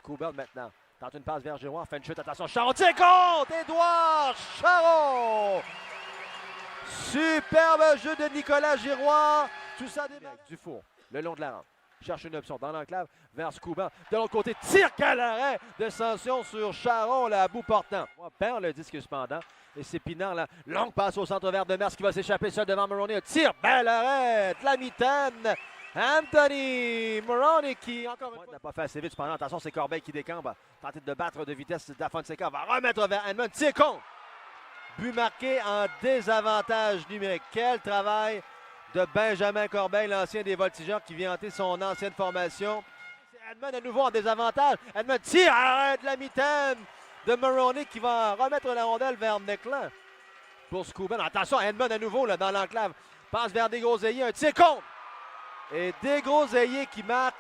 Skubal maintenant. Tente une passe vers Giroir, fait une chute, attention, Charon, tire contre! Édouard Charon! Superbe jeu de Nicolas Giroir. Tout ça démarre. Dufour, le long de la rampe. Cherche une option dans l'enclave vers Skubal. De l'autre côté, tire à l'arrêt de sanction sur Charon, là, à bout portant. On perd le disque cependant. Et c'est Pinard, là. Longue passe au centre vert de Mers qui va s'échapper seul devant Mulroney. Un tir, bel arrêt de la mitaine. Anthony Mulroney qui, encore une fois, n'a pas fait assez vite. Cependant, attention, c'est Corbeil qui décampe. Tenter de battre de vitesse d'Afonseca. Va remettre vers Edmond. Tir contre. But marqué en désavantage numérique. Quel travail de Benjamin Corbeil, l'ancien des Voltigeurs qui vient hanter son ancienne formation. C'est Edmond à nouveau en désavantage. Edmond tire, arrête la mitaine de Mulroney qui va remettre la rondelle vers Necklin. Pour Skubal. Attention, Edmond à nouveau là, dans l'enclave. Passe vers Desgroseilliers, un tir contre. Et Desgroseilliers qui marque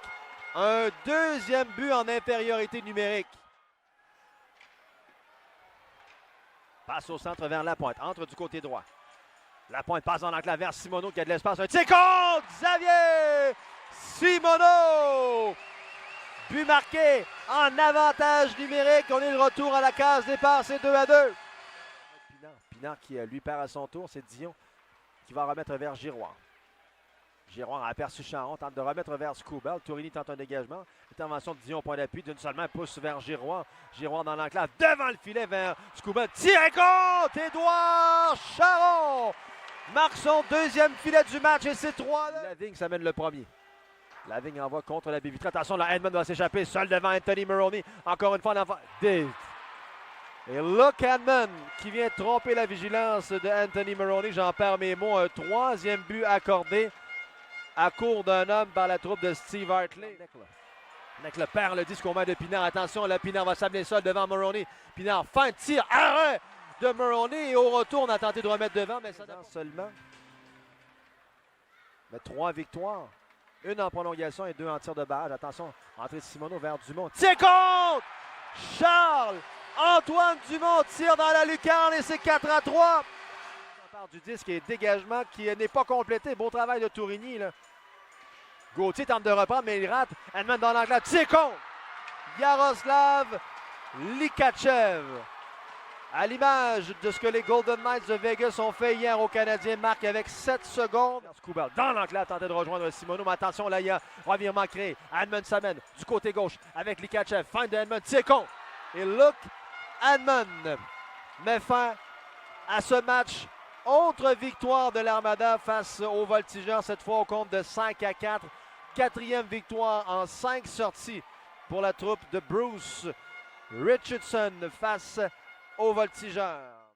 un deuxième but en infériorité numérique. Passe au centre vers Lapointe, entre du côté droit. Lapointe passe dans l'enclave vers Simoneau qui a de l'espace. Un tir contre Xavier Simoneau. But marqué en avantage numérique. On est de retour à la case départ, c'est 2-2. Pinard qui lui perd à son tour, c'est Dion qui va remettre vers Giroir. Giroir a aperçu Charon, tente de remettre vers Skubal. Tourini tente un dégagement. Intervention de Dion, point d'appui. D'une seule main, pousse vers Giroir. Giroir dans l'enclave, devant le filet vers Skubal. Tir et contre! Édouard Charon marque son deuxième filet du match et c'est 3-2. Lavigne s'amène le premier. Lavigne envoie contre la baie vitrée. Attention, là, Edmond va s'échapper seul devant Anthony Mulroney. Encore une fois, l'enfant. Et look Edmond qui vient tromper la vigilance de Anthony Mulroney. J'en perds mes mots. Un troisième but accordé à court d'un homme par la troupe de Steve Hartley. Necklin perd le disque au mains de Pinard. Attention, là, Pinard va s'amener seul devant Mulroney. Pinard, fin de tir, arrêt de Mulroney. Et au retour, on a tenté de remettre devant, mais ça n'a seulement. Mais 3 victoires. Une en prolongation et 2 en tir de barrage. Attention, entrée de Simoneau vers Dumont. Tir contre! Charles-Antoine Dumont tire dans la lucarne et c'est 4-3. On parle du disque et dégagement qui n'est pas complété. Beau travail de Tourini, là. Gauthier tente de reprendre, mais il rate. Edmond dans l'enclave. Tir contre! Yaroslav Likachev. À l'image de ce que les Golden Knights de Vegas ont fait hier aux Canadiens, marque avec 7 secondes. Skubal dans l'enclave, tentait de rejoindre Simoneau, mais attention, là, il y a revirement créé. Edmond s'amène du côté gauche avec Likachev. Fin de Edmond, tir contre. Et look, Edmond met fin à ce match. Autre victoire de l'Armada face aux Voltigeurs, cette fois au compte de 5-4. Quatrième victoire en 5 sorties pour la troupe de Bruce Richardson face aux Voltigeurs.